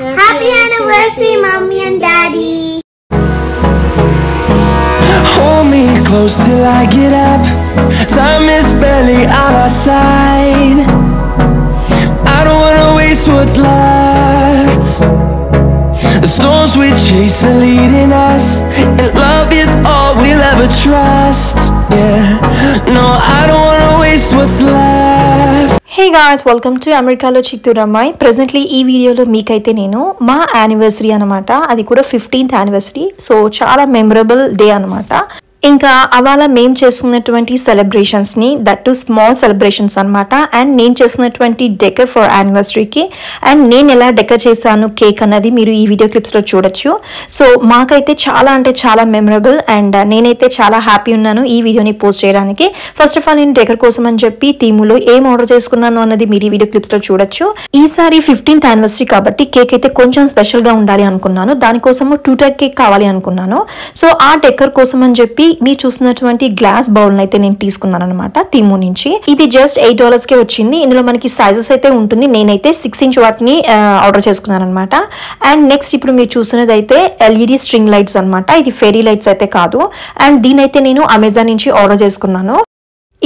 Happy anniversary, Mommy and Daddy. Hold me close till I get up. Time is barely on our side. I don't wanna waste what's left. The storms we chase are leading us, and love is all we'll ever trust. Yeah, no, I don't wanna waste what's left. Hey guys, welcome to Americalo Chitturamai. Presently ee video lo meekaithe nenu ma anniversary anamata, adi kuda 15th anniversary. So chaala memorable day anamata. ఇంకా అవాళ మేము చేసుకున్నటువంటి సెలబ్రేషన్స్ని that to small celebrations అనమాట. And నేను చేస్తున్నటువంటి decor for యానివర్సరీకి and నేను ఎలా decor చేశాను cake అన్నది మీరు ఈ వీడియో క్లిప్స్లో చూడొచ్చు. సో మాకైతే చాలా అంటే చాలా మెమరబుల్ అండ్ నేనైతే చాలా హ్యాపీ ఉన్నాను ఈ వీడియోని పోస్ట్ చేయడానికి. ఫస్ట్ ఆఫ్ ఆల్ నేను డెకర్ కోసం అని చెప్పి థీములో ఏం ఆర్డర్ చేసుకున్నాను అన్నది మీరు ఈ వీడియో క్లిప్స్లో చూడొచ్చు. ఈసారి 15th యానివర్సరీ కాబట్టి కేక్ అయితే కొంచెం స్పెషల్గా ఉండాలి అనుకున్నాను. దానికోసము 2 టైప్ కేక్ కావాలి అనుకున్నాను. సో ఆ డెకర్ కోసం అని చెప్పి మీరు చూస్తున్నటువంటి గ్లాస్ బౌల్ అయితే నేను తీసుకున్నాను అనమాట థీము నుంచి. ఇది జస్ట్ $8 కే వచ్చింది. ఇందులో మనకి సైజెస్ అయితే ఉంటుంది. నేనైతే 6 ఇంచ్ వాటిని ఆర్డర్ చేసుకున్నాను అనమాట. అండ్ నెక్స్ట్ ఇప్పుడు మీరు చూస్తున్నది అయితే LED స్ట్రింగ్ లైట్స్ అనమాట. ఇది ఫెరీ లైట్స్ అయితే కాదు. అండ్ దీనైతే నేను అమెజాన్ నుంచి ఆర్డర్ చేసుకున్నాను.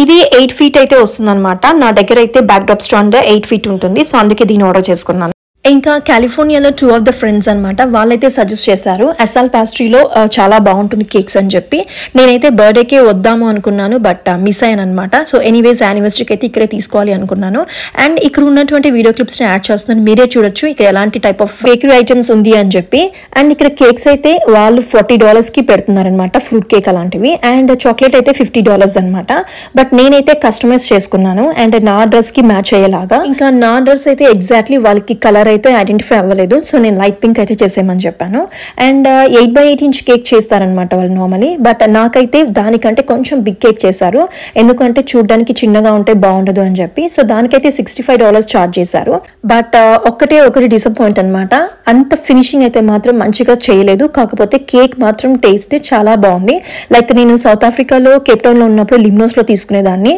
ఇది 8 feet అయితే వస్తుంది అనమాట. నా దగ్గర అయితే బ్యాక్ డ్రాప్ స్టాండ్ 8 feet ఉంటుంది. సో అందుకే దీన్ని ఆర్డర్ చేసుకున్నాను. ఇంకా కాలిఫోర్నియాలో 2 of the ఫ్రెండ్స్ అనమాట, వాళ్ళైతే సజెస్ట్ చేశారు అసాల్ పాస్ట్రీలో చాలా బాగుంటుంది కేక్స్ అని చెప్పి. నేనైతే బర్త్డేకే వద్దాము అనుకున్నాను, బట్ మిస్ అయ్యాను అనమాట. సో ఎనీవేస్ యానివర్సరీకి అయితే ఇక్కడే తీసుకోవాలి అనుకున్నాను. అండ్ ఇక్కడ ఉన్నటువంటి వీడియో క్లిప్స్ని యాడ్ చేస్తున్నాను, మీరే చూడొచ్చు ఇక్కడ ఎలాంటి టైప్ ఆఫ్ బేకరీ ఐటమ్స్ ఉంది అని చెప్పి. అండ్ ఇక్కడ కేక్స్ అయితే వాళ్ళు $40కి పెడుతున్నారనమాట, ఫ్రూట్ కేక్ అలాంటివి. అండ్ చాక్లెట్ అయితే $50 అనమాట. బట్ నేనైతే కస్టమైజ్ చేసుకున్నాను అండ్ నా డ్రెస్కి మ్యాచ్ అయ్యేలాగా. ఇంకా నా డ్రెస్ అయితే ఎగ్జాక్ట్లీ వాళ్ళకి కలర్ అయితే ఐడెంటిఫై అవ్వలేదు. సో నేను లైట్ పింక్ అయితే చేసేయమని చెప్పాను. అండ్ 8x8 ఇంచ్ కేక్ చేస్తారనమాట వాళ్ళు నార్మలీ, బట్ నాకైతే దానికంటే కొంచెం బిగ్ కేక్ చేశారు. ఎందుకంటే చూడడానికి చిన్నగా ఉంటే బాగుండదు అని చెప్పి. సో దానికైతే $65 ఛార్జ్ చేశారు. బట్ ఒకటి డిసప్పాయింట్ అనమాట, అంత ఫినిషింగ్ అయితే మాత్రం మంచిగా చేయలేదు. కాకపోతే కేక్ మాత్రం టేస్ట్ చాలా బాగుంది. లైక్ నేను సౌత్ ఆఫ్రికాలో కేప్ టౌన్ లో ఉన్నప్పుడు లిమ్నోస్ లో తీసుకునేదాన్ని,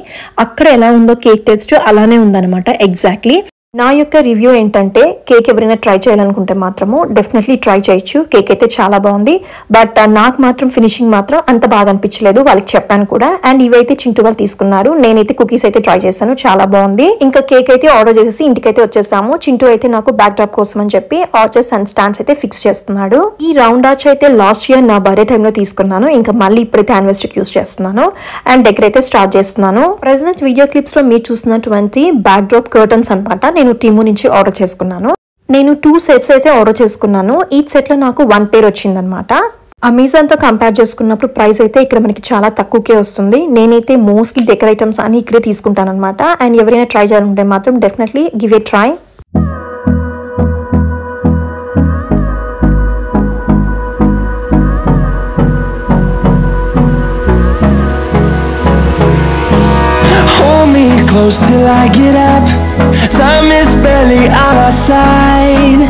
అక్కడ ఎలా ఉందో కేక్ టేస్ట్ అలానే ఉందన్నమాట ఎగ్జాక్ట్లీ. నా యొక్క రివ్యూ ఏంటంటే కేక్ ఎవరైనా ట్రై చేయాలనుకుంటే మాత్రము డెఫినెట్లీ ట్రై చేయొచ్చు. కేక్ అయితే చాలా బాగుంది, బట్ నాకు మాత్రం ఫినిషింగ్ మాత్రం అంత బాగా అనిపించలేదు. వాళ్ళకి చెప్పాను కూడా. అండ్ ఇవైతే చింటూ వాళ్ళు తీసుకున్నారు. నేనైతే కుకీస్ అయితే ట్రై చేశాను, చాలా బాగుంది. ఇంకా కేక్ అయితే ఆర్డర్ చేసేసి ఇంటికైతే వచ్చేసాము. చింటూ అయితే నాకు బ్యాక్ డ్రాప్ కోసం అని చెప్పి ఆర్చర్స్ అండ్ స్టాండ్స్ అయితే ఫిక్స్ చేస్తున్నాడు. ఈ రౌండ్ ఆర్చ్ అయితే లాస్ట్ ఇయర్ నా బర్త్డే టైంలో తీసుకున్నాను. ఇంకా మళ్ళీ ఇప్పుడైతే యానివర్సరీకి యూస్ చేస్తున్నాను. అండ్ డెకర్ అయితే స్టార్ట్ చేస్తున్నాను. ప్రెసెంట్ వీడియో క్లిప్స్ లో మీరు చూస్తున్నటువంటి బ్యాక్ డ్రాప్ కర్టన్స్ అనమాట, నేను టీము నుంచి ఆర్డర్ చేసుకున్నాను. నేను 2 sets అయితే ఆర్డర్ చేసుకున్నాను. ఈ సెట్ లో నాకు 1 pair వచ్చిందనమాట. అమెజాన్ తో కంపేర్ చేసుకున్నప్పుడు ప్రైస్ అయితే ఇక్కడ మనకి చాలా తక్కువకే వస్తుంది. నేనైతే మోస్ట్లీ డెకర్ ఐటమ్స్ అని ఇక్కడే తీసుకుంటాను అనమాట. అండ్ ఎవరైనా ట్రై చేయాలంటే మాత్రం definitely give a try. Close till I get up. Time is barely on our side.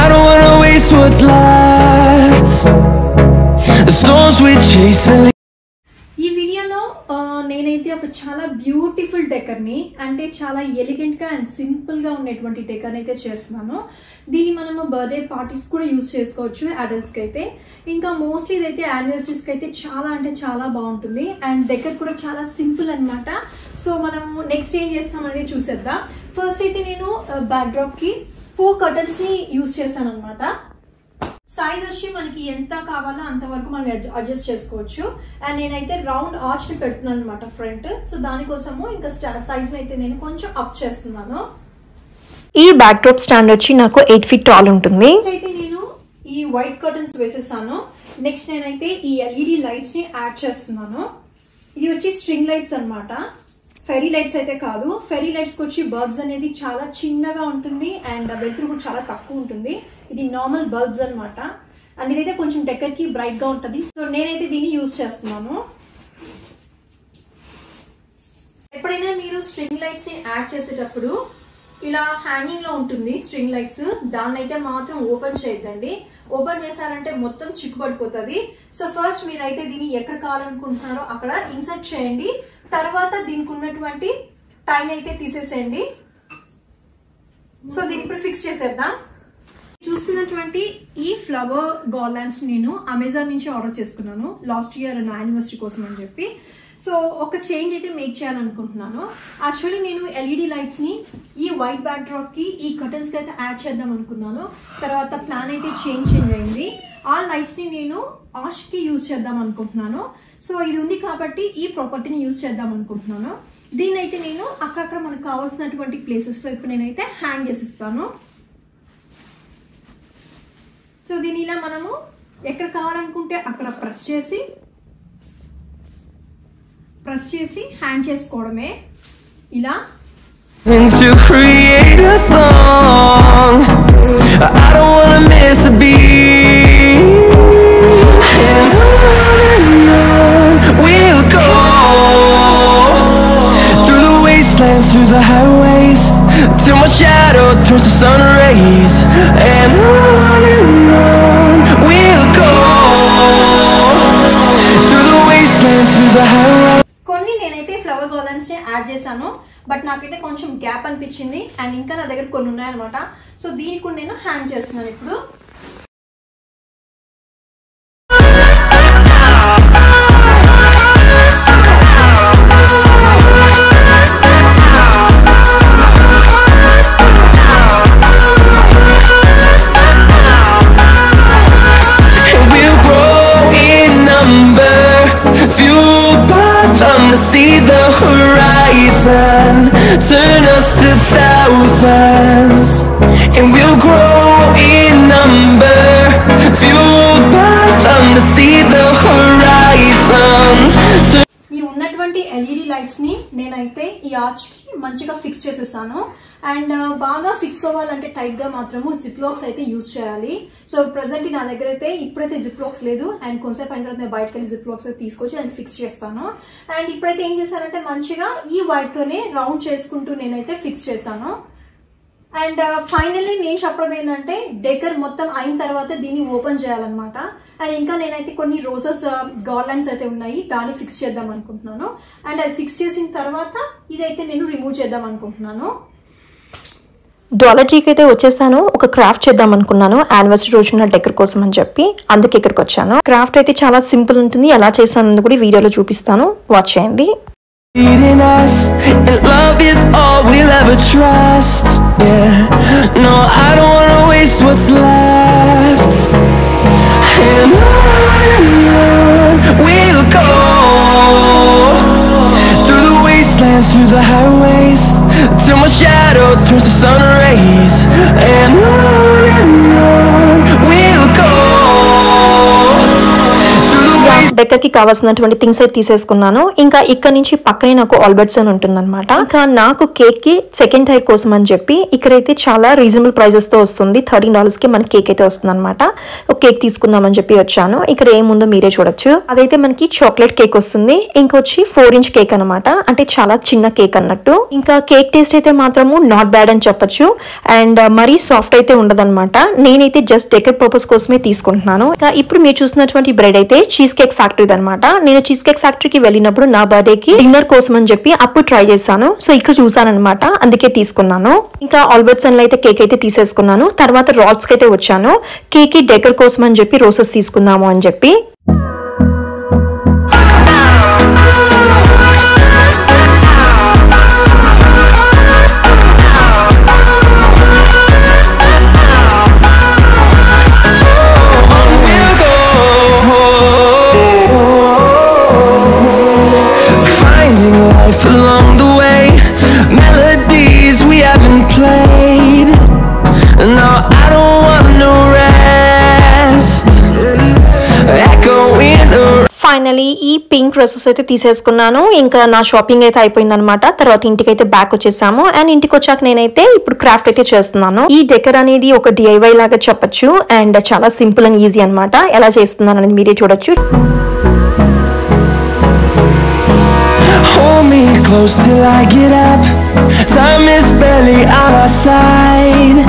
I don't wanna waste what's left. The storms we chase are ఈ వీడియోలో నేనైతే ఒక చాలా బ్యూటిఫుల్ డెకర్ని, అంటే చాలా ఎలిగెంట్గా అండ్ సింపుల్గా ఉండేటువంటి డెకర్ని అయితే చేస్తున్నాను. దీన్ని మనము బర్త్డే పార్టీస్ కూడా యూజ్ చేసుకోవచ్చు అడల్ట్స్కి అయితే. ఇంకా మోస్ట్లీ ఇదైతే యానివర్సరీస్కి అయితే చాలా అంటే చాలా బాగుంటుంది. అండ్ డెకర్ కూడా చాలా సింపుల్ అనమాట. సో మనము నెక్స్ట్ ఏం చేస్తాం అనేది చూసేద్దాం. ఫస్ట్ అయితే నేను బ్యాక్ డ్రాప్కి 4 curtansని యూజ్ చేశాను అనమాట. సైజ్ వచ్చి మనకి ఎంత కావాలో అంతవరకు మనం అడ్జస్ట్ చేసుకోవచ్చు. అండ్ నేనైతే రౌండ్ ఆర్చ్ ని పెడుతున్నాను అనమాట ఫ్రంట్. సో దానికోసము ఇంకా సైజ్ అయితే నేను కొంచెం అప్ చేస్తున్నాను. ఈ బ్యాక్ డ్రాప్ స్టాండ్ వచ్చి నాకు 8 feet టాల్ ఉంటుంది. అయితే నేను ఈ వైట్ కర్టన్స్ వేసేసాను. నెక్స్ట్ నేనైతే ఈ LED లైట్స్ ని యాడ్ చేస్తున్నాను. ఇది వచ్చి స్ట్రింగ్ లైట్స్ అనమాట, ఫెరీ లైట్స్ అయితే కాదు. ఫెరీ లైట్స్ కి వచ్చి బల్బ్స్ అనేది చాలా చిన్నగా ఉంటుంది అండ్ వెలుతురు కూడా చాలా తక్కువ ఉంటుంది. ఇది నార్మల్ బల్బ్స్ అనమాట. అండ్ ఇదైతే కొంచెం డెకర్ కి బ్రైట్ గా ఉంటుంది. సో నేనైతే దీన్ని యూజ్ చేస్తున్నాను. ఎప్పుడైనా మీరు స్ట్రింగ్ లైట్స్ ని యాడ్ చేసేటప్పుడు ఇలా హ్యాంగింగ్ లో ఉంటుంది స్ట్రింగ్ లైట్స్, దాన్ని అయితే మాత్రం ఓపెన్ చేయొద్దండి. ఓపెన్ చేశారంటే మొత్తం చిక్కుపడిపోతుంది. సో ఫస్ట్ మీరైతే దీన్ని ఎక్కడ కావాలనుకుంటున్నారో అక్కడ ఇన్సర్ట్ చేయండి. తర్వాత దీనికి ఉన్నటువంటి టైన్ అయితే తీసేసేయండి. సో దీన్ని ఇప్పుడు ఫిక్స్ చేసేద్దాం. చూస్తున్నటువంటి ఈ ఫ్లవర్ గార్లాండ్స్ నేను అమెజాన్ నుంచి ఆర్డర్ చేసుకున్నాను లాస్ట్ ఇయర్ నా యానివర్సరీ కోసం అని చెప్పి. సో ఒక చేంజ్ అయితే మేక్ చేయాలనుకుంటున్నాను. యాక్చువల్లీ నేను ఎల్ఈడి లైట్స్ ని ఈ వైట్ బ్యాక్ డ్రాప్ కి ఈ కర్టన్స్ కి అయితే యాడ్ చేద్దాం అనుకున్నాను. తర్వాత ప్లాన్ అయితే చేంజ్ అయింది. ఆ లైట్స్ ని నేను ఆష్ కి యూజ్ చేద్దాం అనుకుంటున్నాను. సో ఇది ఉంది కాబట్టి ఈ ప్రాపర్టీని యూజ్ చేద్దాం అనుకుంటున్నాను. దీన్ని అయితే నేను అక్కడక్కడ మనకు కావాల్సినటువంటి ప్లేసెస్ లో ఇప్పుడు నేనైతే హ్యాంగ్ చేసిస్తాను. సో దీని ఇలా మనము ఎక్కడ కావాలనుకుంటే అక్కడ ప్రెస్ చేసి హ్యాంగ్ చేసుకోవడమే ఇలా. To create a song, I don't wanna miss a beat, and on we'll go, through the wastelands, through the highways, till my shadow turns to sun rays, and on we'll go, through the wastelands, through the highways. కొన్ని నేనైతే flower garlands ని add చేశాను, but నాకైతే కొంచెం gap అనిపించింది and ఇంకా నా దగ్గర కొన్ని ఉన్నాయన్నమాట. సో దీనికి కూడా నేను హ్యాంగ్ చేస్తున్నాను ఇప్పుడు. See the horizon, turn us to thousands, and we'll grow in number, fueled by them to see the horizon. ఈ ఉన్నటువంటి ఎల్ఈడి లైట్స్ ని నేనైతే ఈ ఆర్చ్ కి మంచిగా ఫిక్స్ చేసేసాను. అండ్ బాగా ఫిక్స్ అవ్వాలంటే టైట్ గా మాత్రము జిప్ లాక్స్ అయితే యూజ్ చేయాలి. సో ప్రెసెంట్ నా దగ్గర అయితే ఇప్పుడైతే జిప్ లాక్స్ లేదు అండ్ కొంతసేపు అయిన తర్వాత నేను బయటకు వెళ్ళి జిప్ లాక్స్ అయితే తీసుకొచ్చి దాన్ని ఫిక్స్ చేస్తాను. అండ్ ఇప్పుడైతే ఏం చేశానంటే మంచిగా ఈ వైట్ తోనే రౌండ్ చేసుకుంటూ నేనైతే ఫిక్స్ చేశాను. అండ్ ఫైనల్లీ నేను చెప్పడం ఏంటంటే డెకర్ మొత్తం అయిన తర్వాత దీన్ని ఓపెన్ చేయాలన్నమాట. అండ్ ఇంకా నేనైతే కొన్ని రోజెస్ గార్లాండ్స్ అయితే ఉన్నాయి, దాన్ని ఫిక్స్ చేద్దాం అనుకుంటున్నాను. అండ్ అది ఫిక్స్ చేసిన తర్వాత ఇదైతే నేను రిమూవ్ చేద్దాం అనుకుంటున్నాను. డాలర్ ట్రీకి అయితే వచ్చేసాను. ఒక క్రాఫ్ట్ చేద్దాం అనుకున్నాను యానివర్సరీ రోజున డెకర్ కోసం అని చెప్పి, అందుకే ఇక్కడికి వచ్చాను. క్రాఫ్ట్ అయితే చాలా సింపుల్ ఉంటుంది, ఎలా చేశాను కూడా వీడియోలో చూపిస్తాను, వాచ్ చేయండి. Leading us, and love is all we'll ever trust. Yeah, no, I don't wanna waste what's left. And on we'll go, through the wastelands, through the highways, till my shadow turns to sun rays. And on we'll go, through the wastelands. Decor కి కావాల్సినటువంటి things అయితే తీసేసుకున్నాను. ఇంకా ఇక్కడ నుంచి పక్కనే నాకు Albert's అని ఉంటుందన్నమాట. ఇంకా నాకు కేక్ కి సెకండ్ టైర్ కోసం అని చెప్పి ఇక్కడైతే చాలా రీజనబుల్ ప్రైజెస్ తో వస్తుంది. $13 కి మన కేక్ అయితే వస్తుంది అనమాట. ఒక కేక్ తీసుకుందామని చెప్పి వచ్చాను. ఇక్కడ ఏముందో మీరే చూడొచ్చు. అదైతే మనకి చాక్లెట్ కేక్ వస్తుంది. ఇంకొచ్చి 4-inch కేక్ అనమాట, అంటే చాలా చిన్న కేక్ అన్నట్టు. ఇంకా కేక్ టేస్ట్ అయితే మాత్రము నాట్ బ్యాడ్ అని చెప్పొచ్చు. అండ్ మరీ సాఫ్ట్ అయితే ఉండదన్నమాట. నేనైతే జస్ట్ డెకర్ పర్పస్ కోసమే తీసుకుంటున్నాను. ఇప్పుడు మీరు చూసినటువంటి బ్రెడ్ అయితే చీజ్ కేక్ ఫ్యాక్టరీ అనమాట. నేను చీజ్ కేక్ ఫ్యాక్టరీకి వెళ్ళినప్పుడు నా బర్త్డే కి డిన్నర్ కోసం అని చెప్పి అప్పుడు ట్రై చేశాను. సో ఇక్కడ చూసాను అనమాట, అందుకే తీసుకున్నాను. ఇంకా ఆల్బర్ట్స్ లో అయితే కేక్ అయితే తీసేసుకున్నాను. తర్వాత రాల్స్ కి అయితే వచ్చాను. కేక్ కి డెకర్ కోసం అని చెప్పి రోసెస్ తీసుకుందాము అని చెప్పి. Along the way, melodies we haven't played. No, I don't want no rest. Echoing around. Finally ఈ పింక్ డ్రెస్సెస్ అయితే తీసేసుకున్నాను. ఇంకా నా షాపింగ్ అయితే అయిపోయింది అనమాట. తర్వాత ఇంటికి అయితే బ్యాక్ వచ్చేసాము. అండ్ ఇంటికి వచ్చాక నేనైతే ఇప్పుడు క్రాఫ్ట్ అయితే చేస్తున్నాను. ఈ డెకర్ అనేది ఒక DIY లాగా చెప్పొచ్చు. అండ్ చాలా సింపుల్ అండ్ ఈజీ అనమాట. ఎలా చేస్తున్నాను అనేది మీరే చూడొచ్చు. Hold me close till I get up. Time is barely on our side.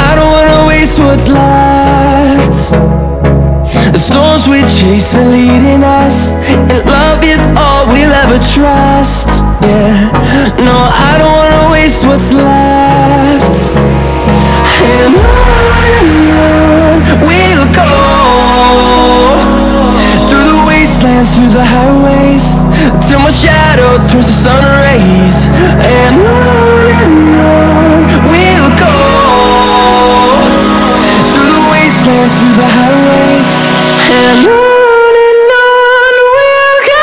I don't wanna waste what's left. The storms we chase are leading us, and love is all we'll ever trust. Yeah, no, I don't wanna waste what's left. night. And on we'll go, through the wastelands, through the highways, till my shadow turns to sun rays. And on we'll go, through the wastelands, through the highways, and on we'll go.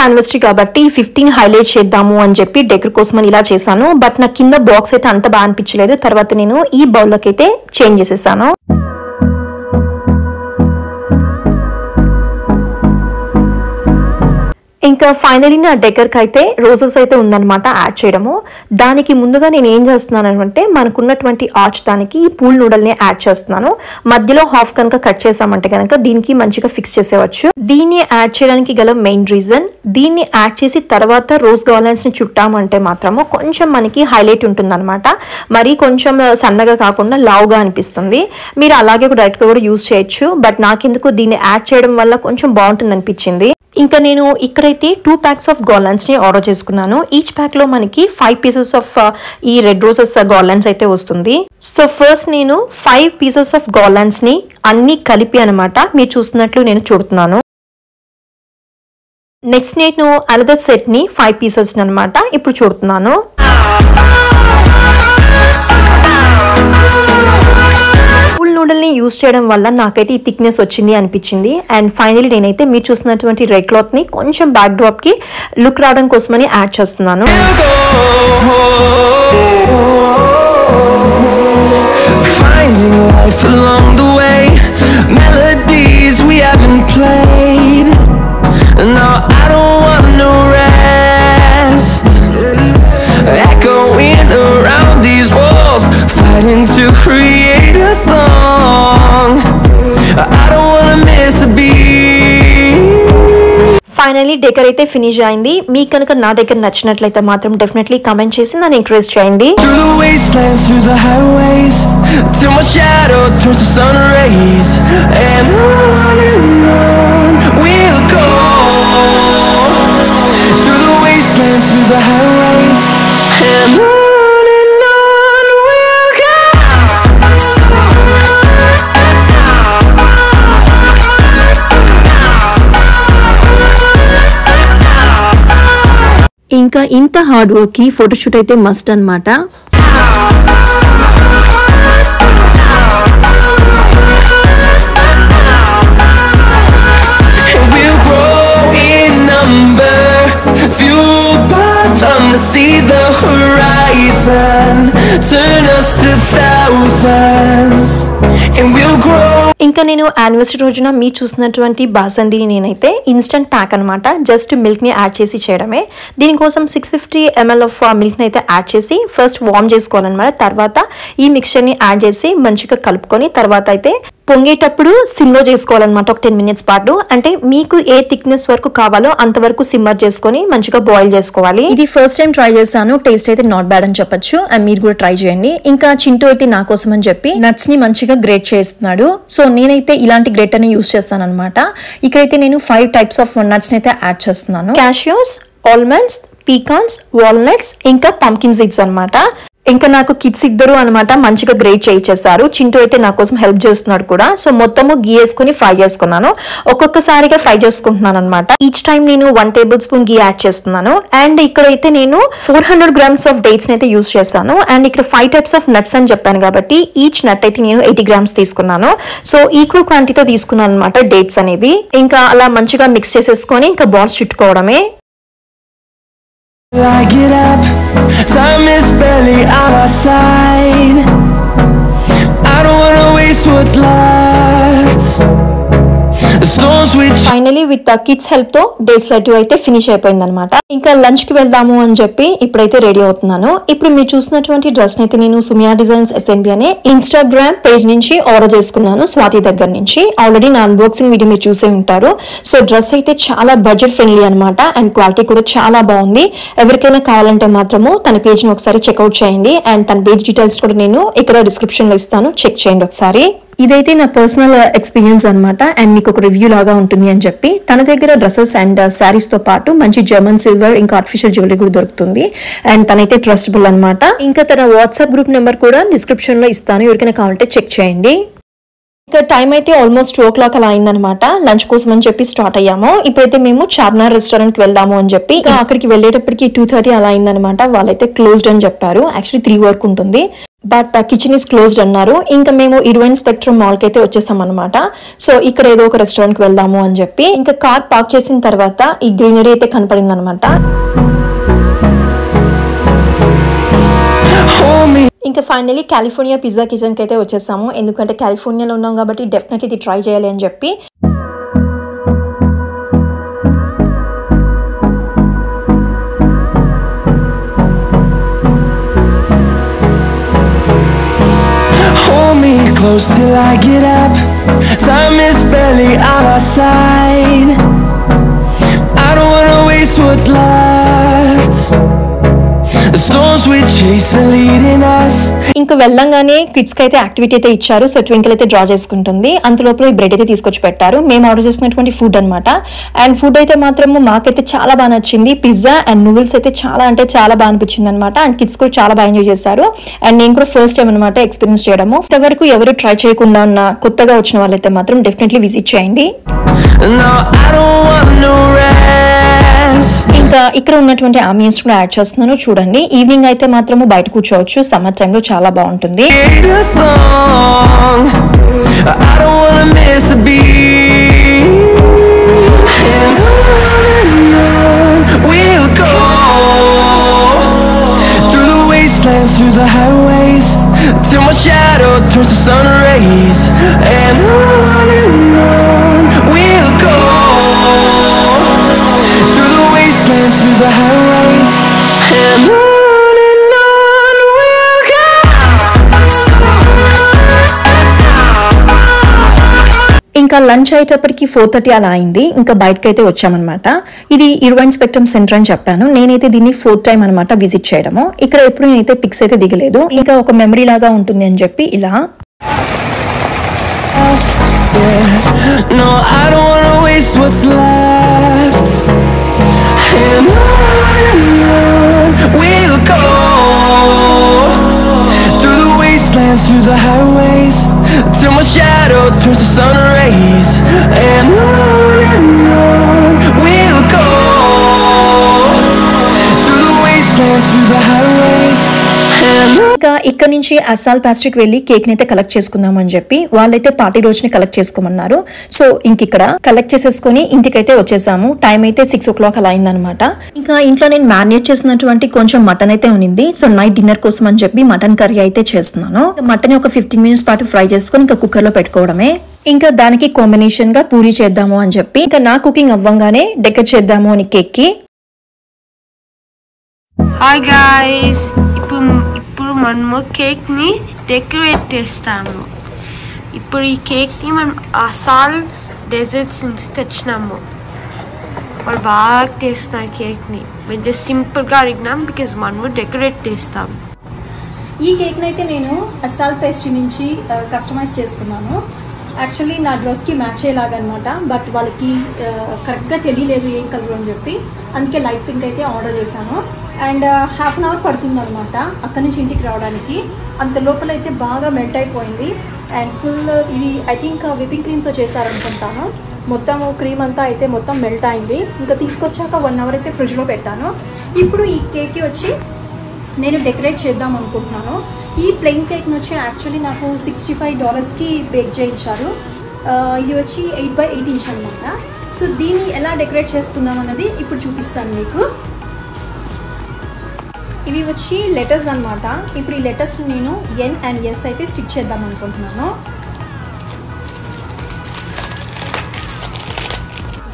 Anniversary కాబట్టి 15 highlight చేద్దాము అని చెప్పి decor కోసం అని ఇలా చేశాను. But నా కింద బాక్స్ అయితే అంత బాగా అనిపించలేదు. తర్వాత నేను ఈ బౌల్లోకి అయితే చేంజ్ చేసేసాను. ఇంకా ఫైనలీ నా డెకర్కి అయితే రోజెస్ అయితే ఉందన్నమాట యాడ్ చేయడము. దానికి ముందుగా నేను ఏం చేస్తున్నాను అంటే మనకున్నటువంటి ఆర్చ్ దానికి ఈ పూల్ నూడల్ని యాడ్ చేస్తున్నాను. మధ్యలో హాఫ్ కనుక కట్ చేసామంటే కనుక దీనికి మంచిగా ఫిక్స్ చేసేవచ్చు. దీన్ని యాడ్ చేయడానికి గల మెయిన్ రీజన్, దీన్ని యాడ్ చేసి తర్వాత రోజ్ గార్లెండ్స్ ని చుట్టామంటే మాత్రము కొంచెం మనకి హైలైట్ ఉంటుంది అనమాట. మరి కొంచెం సన్నగా కాకుండా లావుగా అనిపిస్తుంది. మీరు అలాగే డైరెక్ట్ గా కూడా యూజ్ చేయొచ్చు. బట్ నాకెందుకు దీన్ని యాడ్ చేయడం వల్ల కొంచెం బాగుంటుంది అనిపించింది. ఇంకా నేను ఇక్కడైతే 2 ప్యాక్స్ ఆఫ్ గార్లెండ్స్ ని ఆర్డర్ చేసుకున్నాను. ఈచ్ ప్యాక్ లో మనకి 5 పీసెస్ ఆఫ్ ఈ రెడ్ రోజెస్ గార్లెండ్స్ అయితే వస్తుంది. సో ఫస్ట్ నేను 5 పీసెస్ ఆఫ్ గార్లెండ్స్ ని అన్ని కలిపి అనమాట మీరు చూస్తున్నట్లు నేను చూడుతున్నాను. నెక్స్ట్ నేను అనదర్ సెట్ ని 5 పీసెస్ అనమాట ఇప్పుడు చూడుతున్నాను. నూడల్ ని యూజ్ చేయడం వల్ల నాకైతే ఈ థిక్నెస్ వచ్చింది అనిపించింది. అండ్ ఫైనలీ నేనైతే మీరు చూస్తున్నటువంటి రెడ్ క్లాత్ ని కొంచెం బ్యాక్ డ్రాప్ కి లుక్ రావడం కోసమని యాడ్ చేస్తున్నాను. To create a song, I don't wanna miss a beat. Finally decor అయితే ఫినిష్ అయింది. మీకు కనుక నా దగ్గర నచ్చినట్లయితే మాత్రం డెఫినెట్లీ కమెంట్ చేసి నన్ను ఎంకరేజ్ చేయండి. Through the wastelands, through the highways, till my shadow turns to sun rays, and on we'll go, through the wastelands, through the highways, and on. ఇంకా ఇంత హార్డ్ వర్క్ కి ఫోటోషూట్ అయితే must అన్నమాట. ఇంకా నేను యానివర్సరీ రోజున మీరు చూసినటువంటి బాసందిని నేనైతే ఇన్స్టెంట్ ప్యాక్ అనమాట. జస్ట్ మిల్క్ ని యాడ్ చేసి చేయడమే. దీనికోసం 650 ml ఆఫ్ మిల్క్ ని అయితే యాడ్ చేసి ఫస్ట్ వార్మ్ చేసుకోవాలన్నమాట. తర్వాత ఈ మిక్చర్ ని యాడ్ చేసి మంచిగా కలుపుకొని తర్వాత అయితే పొంగేటప్పుడు సిమ్ లో చేసుకోవాలన్నమాట ఒక 10 minutes పాటు. అంటే మీకు ఏ థిక్నెస్ వరకు కావాలో అంతవరకు సిమ్మర్ చేసుకొని మంచిగా బాయిల్ చేసుకోవాలి. ఇది ఫస్ట్ టైం ట్రై చేశాను. టేస్ట్ అయితే నాట్ బ్యాడ్ అని చెప్పొచ్చు. అండ్ మీరు కూడా ట్రై చేయండి. ఇంకా చింటూ అయితే నా కోసం అని చెప్పి నట్స్ ని మంచిగా గ్రేట్ చేస్తున్నాడు. సో నేనైతే ఇలాంటి గ్రేటర్ ని యూస్ చేస్తాను అనమాట. ఇక్కడైతే నేను 5 types ఆఫ్ నట్స్ ని అయితే యాడ్ చేస్తున్నాను. క్యాషియోస్, ఆల్మండ్స్, పీకాన్స్, వాల్నట్స్ ఇంకా పంకిన్ సీడ్స్ అనమాట. ఇంకా నాకు కిడ్స్ ఇద్దరు అనమాట మంచిగా గ్రేట్ చేయించేస్తారు. చింటూ అయితే నా కోసం హెల్ప్ చేస్తున్నాడు కూడా. సో మొత్తము గీ వేసుకుని ఫ్రై చేసుకున్నాను. ఒక్కొక్కసారిగా ఫ్రై చేసుకుంటున్నాను అనమాట. ఈచ్ టైం నేను 1 tablespoon గీ యాడ్ చేస్తున్నాను. అండ్ ఇక్కడైతే నేను 400 grams ఆఫ్ డేట్స్ అయితే యూస్ చేస్తాను. అండ్ ఇక్కడ 5 types ఆఫ్ నట్స్ అని చెప్పాను కాబట్టి ఈచ్ నట్ అయితే నేను 80 grams తీసుకున్నాను. సో ఈక్వల్ క్వాంటిటీతో తీసుకున్నాను అనమాట డేట్స్ అనేది. ఇంకా అలా మంచిగా మిక్స్ చేసేసుకొని ఇంకా balls చుట్టుకోవడమే. I get up, time is barely on our side. I don't wanna waste what's left. Finally with kids help తో డే స్లైడ్ అయితే ఫినిష్ అయిపోయింది అనమాట. ఇంకా లంచ్ కి వెళ్దాము అని చెప్పి ఇప్పుడైతే రెడీ అవుతున్నాను. ఇప్పుడు మీరు చూసినటువంటి డ్రెస్ అయితే నేను సుమియా డిజైన్స్ SNB అనే ఇన్స్టాగ్రామ్ పేజ్ నుంచి ఆర్డర్ చేసుకున్నాను, స్వాతి దగ్గర నుంచి. ఆల్రెడీ నా అన్బాక్సింగ్ వీడియో మీరు చూసే ఉంటారు. సో డ్రెస్ అయితే చాలా బడ్జెట్ ఫ్రెండ్లీ అనమాట అండ్ క్వాలిటీ కూడా చాలా బాగుంది. ఎవరికైనా కావాలంటే మాత్రము తన పేజ్ ని ఒకసారి చెక్అవుట్ చేయండి అండ్ తన పేజ్ డీటెయిల్స్ కూడా నేను ఇక్కడ డిస్క్రిప్షన్ లో ఇస్తాను, చెక్ చేయండి ఒకసారి. ఇదైతే నా పర్సనల్ ఎక్స్పీరియన్స్ అనమాట అండ్ మీకు ఒక రివ్యూ లాగా ఉంటుంది అని చెప్పి. తన దగ్గర డ్రెస్సెస్ అండ్ శారీస్ తో పాటు మంచి జర్మన్ సిల్వర్ ఇంకా ఆర్టిఫిషియల్ జ్యువెలరీ కూడా దొరుకుతుంది అండ్ తనైతే ట్రస్టబుల్ అనమాట. ఇంకా తన వాట్సాప్ గ్రూప్ నెంబర్ కూడా డిస్క్రిప్షన్ లో ఇస్తాను, ఎవరికైనా కావాలంటే చెక్ చేయండి. ఇంకా టైం అయితే ఆల్మోస్ట్ 2 o'clock అలా అయిందనమాట. లంచ్ కోసం అని చెప్పి స్టార్ట్ అయ్యాము. ఇప్పుడైతే మేము చార్మినార్ రెస్టారెంట్ కి వెళ్దాము అని చెప్పి అక్కడికి వెళ్ళేటప్పటికి 2:30 అలా అయిందనమాట. వాళ్ళైతే క్లోజ్డ్ అని చెప్పారు. యాక్చువల్లీ 3 వరకు ఉంటుంది బట్ కిచెన్ ఇస్ క్లోజ్డ్ అన్నారు. ఇంకా మేము ఇర్వైన్ స్పెక్ట్రమ్ మాల్ కి అయితే వచ్చేసాం అనమాట. సో ఇక్కడ ఏదో ఒక రెస్టారెంట్ కి వెళ్దాము అని చెప్పి ఇంకా కార్ పార్క్ చేసిన తర్వాత ఈ గ్రీనరీ అయితే కనపడింది అనమాట. ఇంకా ఫైనలీ కాలిఫోర్నియా పిజ్జా కిచెన్ కి అయితే వచ్చేసాము. ఎందుకంటే కాలిఫోర్నియాలో ఉన్నాం కాబట్టి డెఫినెట్లీ ఇది ట్రై చేయాలి అని చెప్పి. Close till I get up. Time is barely on our side. I don't wanna waste what's left. The storms we chase are leading us. ఇంకా వెళ్ళంగానే కిడ్స్ కి అయితే యాక్టివిటీ అయితే ఇచ్చారు. సో ట్వింకిల్ అయితే డ్రా చేసుకుంటుంది. అంతలోపల ఈ బ్రెడ్ అయితే తీసుకొచ్చి పెట్టారు. మేము ఆర్డర్ చేసినటువంటి ఫుడ్ అనమాట. అండ్ ఫుడ్ అయితే మాత్రము మాకైతే చాలా బాగా నచ్చింది. పిజ్జా అండ్ నూడిల్స్ అయితే చాలా అంటే చాలా బాగా అనిపించింది అనమాట. అండ్ కిడ్స్ కూడా చాలా బాగా ఎంజాయ్ చేశారు. అండ్ నేను కూడా ఫస్ట్ టైం అనమాట ఎక్స్పీరియన్స్ చేయడము. ఇంతవరకు ఎవరు ట్రై చేయకుండా ఉన్న కొత్తగా వచ్చిన వాళ్ళైతే మాత్రం డెఫినెట్లీ విజిట్ చేయండి. ఇంకా ఇక్కడ ఉన్నటువంటి ఆంబియన్స్ కూడా యాడ్ చేస్తున్నాను చూడండి. ఈవినింగ్ అయితే మాత్రము బయట కూర్చోవచ్చు. సమ్మర్ టైంలో చాలా బాగుంటుంది. Through the highways till my shadow turns to sun rays, and on we'll go through the wastelands, through the highways, and on we'll go. ఇంకా లంచ్ అయ్యేటప్పటికి 4:30 అలా అయింది. ఇంకా బయటకి అయితే వచ్చామన్నమాట. ఇది ఇర్వైన్ స్పెక్ట్రమ్ సెంటర్ అని చెప్పాను. నేనైతే దీన్ని 4th టైం అనమాట విజిట్ చేయడము. ఇక్కడ ఎప్పుడు నేనైతే పిక్స్ అయితే దిగలేదు. ఇంకా ఒక మెమరీ లాగా ఉంటుంది అని చెప్పి ఇలా. No, I don't wanna waste what's left, and on we'll go through the wastelands, through the highways, till my shadow turns to sun rays, and on we'll go through the wastelands, through the highways, and ఇంకా ఇక్కడ నుంచి అస్సాల్ ప్యాస్ట్రీకి వెళ్ళి cake అయితే collect చేసుకుందాం అని చెప్పి వాళ్ళైతే party రోజుని కలెక్ట్ చేసుకోమన్నారు. సో ఇంక ఇక్కడ కలెక్ట్ చేసేసుకుని ఇంటికైతే వచ్చేసాము. టైం అయితే 6 o'clock అలా అయిందనమాట. ఇంకా ఇంట్లో నేను మ్యారినేట్ చేసినటువంటి కొంచెం మటన్ అయితే ఉంది. సో నైట్ డిన్నర్ కోసం అని చెప్పి మటన్ కర్రీ అయితే చేస్తున్నాను. మటన్ ఒక 15 minutes పాటు ఫ్రై చేసుకుని ఇంకా కుక్కర్ లో పెట్టుకోవడమే. ఇంకా దానికి కాంబినేషన్ గా పూరి చేద్దాము అని చెప్పి ఇంకా నా కుకింగ్ అవ్వంగానే డెకరేట్ చేద్దాము అని కేక్ కి. హాయ్ గాయ్స్, ఇప్పుడు మనము కేక్ ని డెకరేట్ చేస్తాము. ఇప్పుడు ఈ కేక్ ని మనం అసాల్ డెజర్ట్స్ నుంచి తెచ్చినాము. వాళ్ళు బాగా చేస్తున్నారు కేక్ ని. మేము జస్ట్ సింపుల్ గా అడిగినాం బికాజ్ మనము డెకరేట్ చేస్తాం. ఈ కేక్ అయితే నేను అస్సాల్ పేస్ట్రీ నుంచి కస్టమైజ్ చేసుకున్నాను. యాక్చువల్లీ నా డ్రెస్కి మ్యాచ్ అయ్యేలాగా అనమాట. బట్ వాళ్ళకి కరెక్ట్గా తెలియలేదు ఏం కలర్ అని చెప్పి, అందుకే లైట్ పింక్ అయితే ఆర్డర్ చేశాను. అండ్ హాఫ్ అన్ అవర్ పడుతుంది అనమాట అక్కడి నుంచి ఇంటికి రావడానికి. అంత లోపల అయితే బాగా మెల్ట్ అయిపోయింది. అండ్ ఫుల్ ఇది ఐ థింక్ విపింగ్ క్రీమ్తో చేశారనుకుంటాను. మొత్తం క్రీమ్ అంతా అయితే మొత్తం మెల్ట్ అయింది. ఇంకా తీసుకొచ్చాక 1 hour అయితే ఫ్రిడ్జ్లో పెట్టాను. ఇప్పుడు ఈ కేక్కి వచ్చి నేను డెకరేట్ చేద్దాం అనుకుంటున్నాను. ఈ ప్లెయిన్ కేక్ని వచ్చి యాక్చువల్లీ నాకు $65కి బేక్ చేయించారు. ఇది వచ్చి 8x8 inch అనమాట. సో దీన్ని ఎలా డెకరేట్ చేసుకుందాం అన్నది ఇప్పుడు చూపిస్తాను మీకు. ఇవి వచ్చి లెటర్స్ అనమాట. ఇప్పుడు ఈ లెటర్స్ నేను N and S అయితే స్టిక్ చేద్దాం అనుకుంటున్నాను.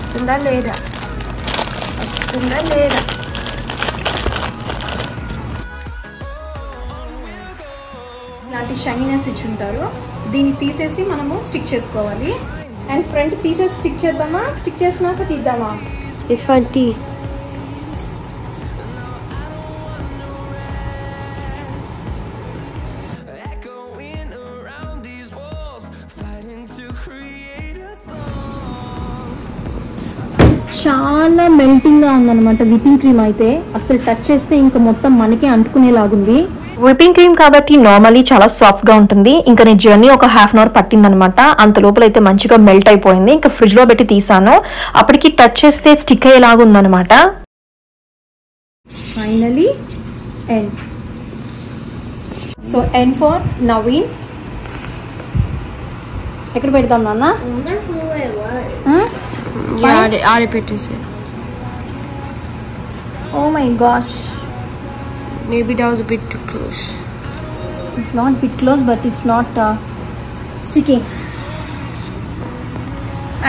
వస్తుందా లేదా ఇలాంటి షైనీనెస్ ఇచ్చి ఉంటారు. దీన్ని తీసేసి మనము స్టిక్ చేసుకోవాలి. అండ్ ఫ్రంట్ తీసేసి స్టిక్ చేద్దామా, స్టిక్ చేసినాక తీద్దామా? It's fun tea. చాలా మెల్టింగ్గా ఉందన్నమాట. విపింగ్ క్రీమ్ అయితే అసలు టచ్ చేస్తే ఇంకా మొత్తం మనకి అంటుకునేలాగుంది. విపింగ్ క్రీమ్ కాబట్టి నార్మల్లీ చాలా సాఫ్ట్ గా ఉంటుంది. ఇంకా నేను జర్నీ ఒక హాఫ్ అన్ అవర్ పట్టిందనమాట. అంత లోపల అయితే మంచిగా మెల్ట్ అయిపోయింది. ఇంకా ఫ్రిడ్జ్ లో పెట్టి తీసాను. అప్పటికి టచ్ చేస్తే స్టిక్ అయ్యేలాగా ఉందన్నమాట. Finally N. So N for Naveen. ఎక్కడ పెడతాం నాన్న? Oh my gosh. Maybe that was a bit too close. It's not bit close, but it's not sticking.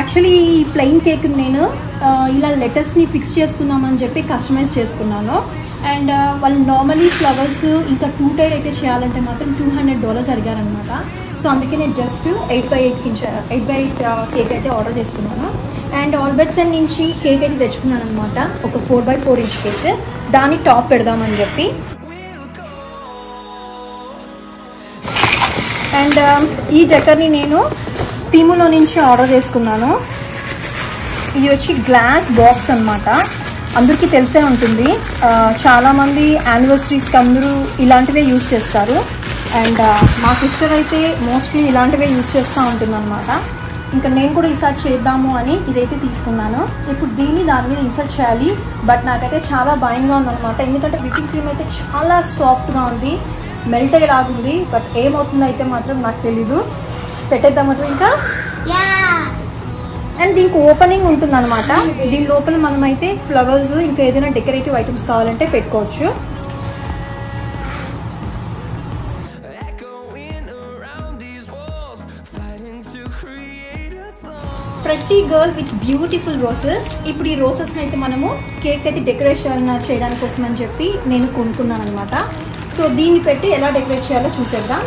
Actually, ఈ ప్లెయిన్ కేక్ నేను ఇలా లెటర్స్ని ఫిక్స్ చేసుకుందామని చెప్పి కస్టమైజ్ చేసుకున్నాను. అండ్ వాళ్ళు నార్మలీ ఫ్లవర్స్ ఇంకా 2 టైర్ అయితే చేయాలంటే మాత్రం $200 అడిగారనమాట. సో అందుకే నేను జస్ట్ 8x8 కేక్ అయితే ఆర్డర్ చేసుకున్నాను. అండ్ ఆల్బర్ట్సన్ నుంచి కేక్ అయితే తెచ్చుకున్నాను అనమాట. ఒక 4x4 ఇంచ్ కేక్. దాన్ని టాప్ పెడదామని చెప్పి. అండ్ ఈ డెకర్ని నేను టీములో నుంచి ఆర్డర్ చేసుకున్నాను. ఇది వచ్చి గ్లాస్ బాక్స్ అనమాట. అందరికీ తెలిసే ఉంటుంది. చాలామంది యానివర్సరీస్కి అందరూ ఇలాంటివే యూజ్ చేస్తారు. అండ్ మా సిస్టర్ అయితే మోస్ట్లీ ఇలాంటివే యూజ్ చేస్తూ ఉంటుంది అనమాట. ఇంకా నేను కూడా ఈసారి చేద్దాము అని ఇదైతే తీసుకున్నాను. ఇప్పుడు దీన్ని దాని మీద ఇన్సర్ట్ చేయాలి. బట్ నాకైతే చాలా భయంగా ఉందన్నమాట. ఎందుకంటే విపింగ్ క్రీమ్ అయితే చాలా సాఫ్ట్గా ఉంది, మెల్ట్ అయ్యేలాగుంది. బట్ ఏమవుతుందో అయితే మాత్రం నాకు తెలీదు. పెట్టేద్దామంటే ఇంకా. అండ్ దీనికి ఓపెనింగ్ ఉంటుంది అనమాట. దీని లోపల మనమైతే ఫ్లవర్స్ ఇంకా ఏదైనా డెకరేటివ్ ఐటమ్స్ కావాలంటే పెట్టుకోవచ్చు. ప్రతి గర్ల్ విత్ బ్యూటిఫుల్ రోసెస్. ఇప్పుడు ఈ రోసెస్ని అయితే మనము కేక్ అయితే డెకరేషన్ చేయడానికి కోసం అని చెప్పి నేను కొనుక్కున్నాను అనమాట. సో దీన్ని పెట్టి ఎలా డెకరేట్ చేయాలో చూసేద్దాం.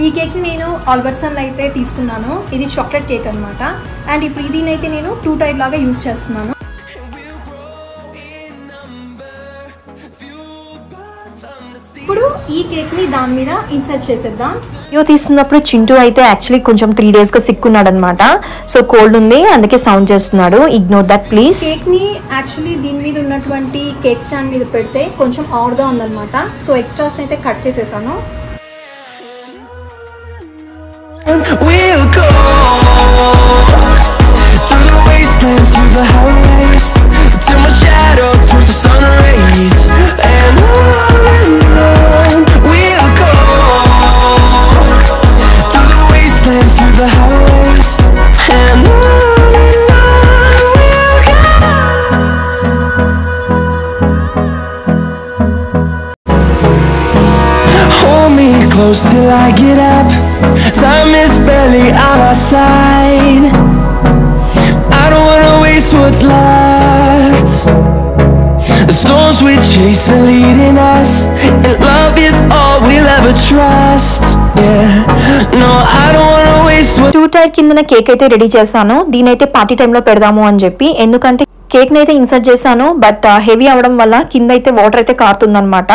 ఈ కేక్ని నేను ఆల్బర్ట్సన్లో అయితే తీసుకున్నాను. ఇది చాక్లెట్ కేక్ అనమాట. అండ్ ఇప్పుడు దీనైతే నేను 2 టైర్ లాగా యూజ్ చేస్తున్నాను. ఇప్పుడు ఈ కేక్ని దాని మీద ఇన్సర్ట్ చేసేద్దాం. వీడియో తీస్తున్నప్పుడు చింటూ అయితే యాక్చువల్లీ కొంచెం 3 days గా సిక్ ఉన్నాడు అనమాట. సో కోల్డ్ ఉంది, అందుకే సౌండ్ చేస్తున్నాడు. Ignore that please. కేక్ని యాక్చువల్లీ దీని మీద ఉన్నటువంటి కేక్ స్టాండ్ మీద పెడితే కొంచెం ఆడ్గా ఉందన్నమాట. సో ఎక్స్ట్రాస్ అయితే కట్ చేసేసాను. We'll go through the wastelands, through the highways, till my shadow turns to sun rays. And on we'll go through the wastelands, through the highways. And on we'll go. Hold me close till I get up. Time is barely on our side. I don't wanna waste what's left. The storms we chase are leading us, and love is all we'll ever trust. Yeah, no, I don't wanna waste what. 2 tyre కిందన cake అయితే ready చేశాను. దీనైతే party టైంలో పెడదాము అని చెప్పి. ఎందుకంటే cake అయితే insert చేశాను, బట్ హెవీ అవడం వల్ల కింద అయితే వాటర్ అయితే కారుతుందనమాట.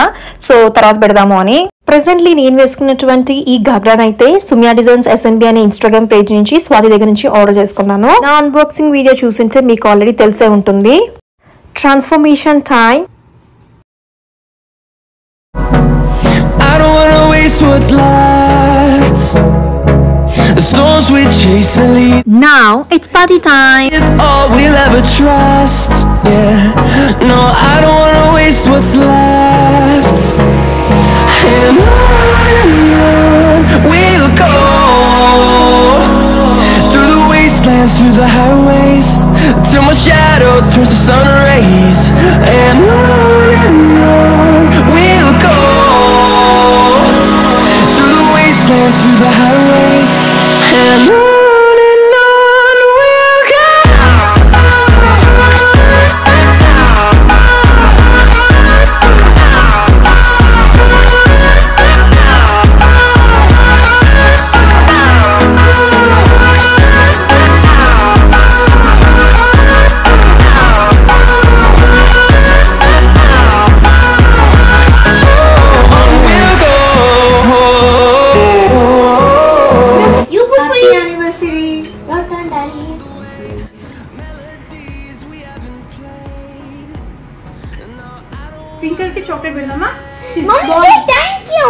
సో తర్వాత పెడదాము అని. ప్రెసెంట్లీ నేను వేసుకున్నటువంటి ఈ ఘాగ్రానైతే సుమ్యా డిజైన్స్ SNB అనే ఇన్స్టాగ్రామ్ పేజ్ నుంచి స్వాతి దగ్గర నుంచి ఆర్డర్ చేసుకున్నాను. నా అన్బాక్సింగ్ వీడియో చూసింటే మీకు ఆల్రెడీ తెలిసే ఉంటుంది. Transformation time. I don't wanna waste what's left. The storms we chase and lead Now it's party time. is all we'll ever trust. Yeah, no, I don't wanna waste what's left. And on we'll go, through the wastelands, through the highways, till my shadow turns to sun rays. And on we'll go, through the wastelands, through the highways, and on we'll go. Twinkle के chocolate मिला ना? Mommy say thank you.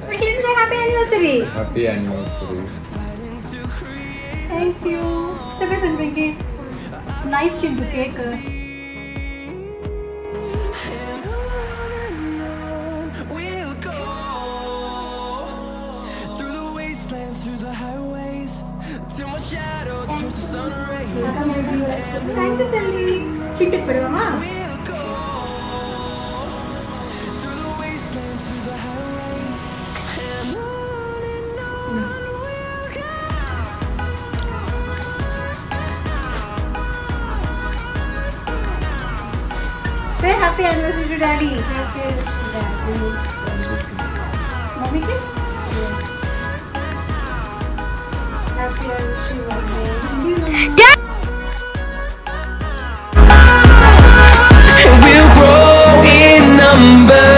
He didn't say happy anniversary. Happy anniversary. Thank you. तो कैसे Twinkle? Nice chintu cake. We'll go through the wastelands, through the highways, till my shadow turns to sun rays. Thank you Telly. Chintu पड़ेगा माँ? We'll go through the wastelands, through the highways, and on we'll go. Say happy anniversary to Daddy. Happy anniversary to Daddy. Mommy के? Happy anniversary Mommy. We'll grow in number,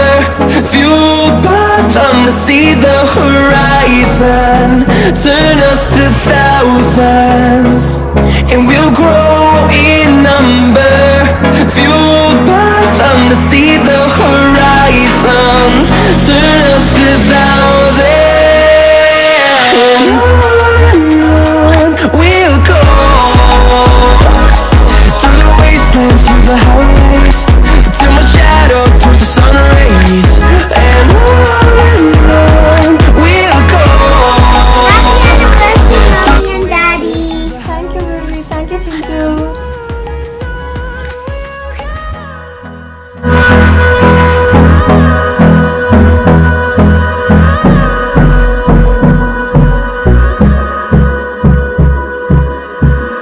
fueled by them to see the horizon, turn us to thousands. And we'll grow in number, fueled by them to see the horizon, turn us to thousands. And on we'll go, through the wastelands, through the highways, till my shadow turns to sun rays. And on we'll go. Happy anniversary, Mommy and Daddy. Thank you baby. Thank you Chintu.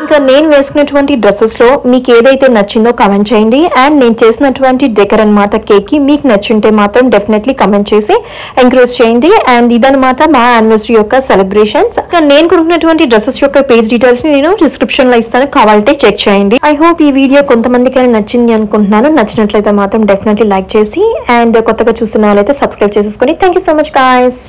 ఇంకా నేను వేసుకున్నటువంటి dresses లో మీకు ఏదైతే నచ్చిందో comment చేయండి. And నేను చేసినటువంటి డెకర్ అన్నమాట కేక్ కి మీకు నచ్చుంటే మాత్రం డెఫినెట్లీ కమెంట్ చేసి ఎంకరేజ్ చేయండి. అండ్ ఇదన్నమాట మా యానివర్సరీ యొక్క సెలబ్రేషన్స్. నేను కొనుక్కున్నటువంటి డ్రెస్సెస్ యొక్క పేజ్ డీటెయిల్స్ ని నేను డిస్క్రిప్షన్ లో ఇస్తాను, కావాలంటే చెక్ చేయండి. ఐ హోప్ ఈ వీడియో కొంతమందికైనా నచ్చింది అనుకుంటున్నాను. నచ్చినట్లయితే మాత్రం డెఫినెట్లీ లైక్ చేసి అండ్ కొత్తగా చూస్తున్న వాళ్ళైతే సబ్స్క్రైబ్ చేసేసుకొని thank you so much guys.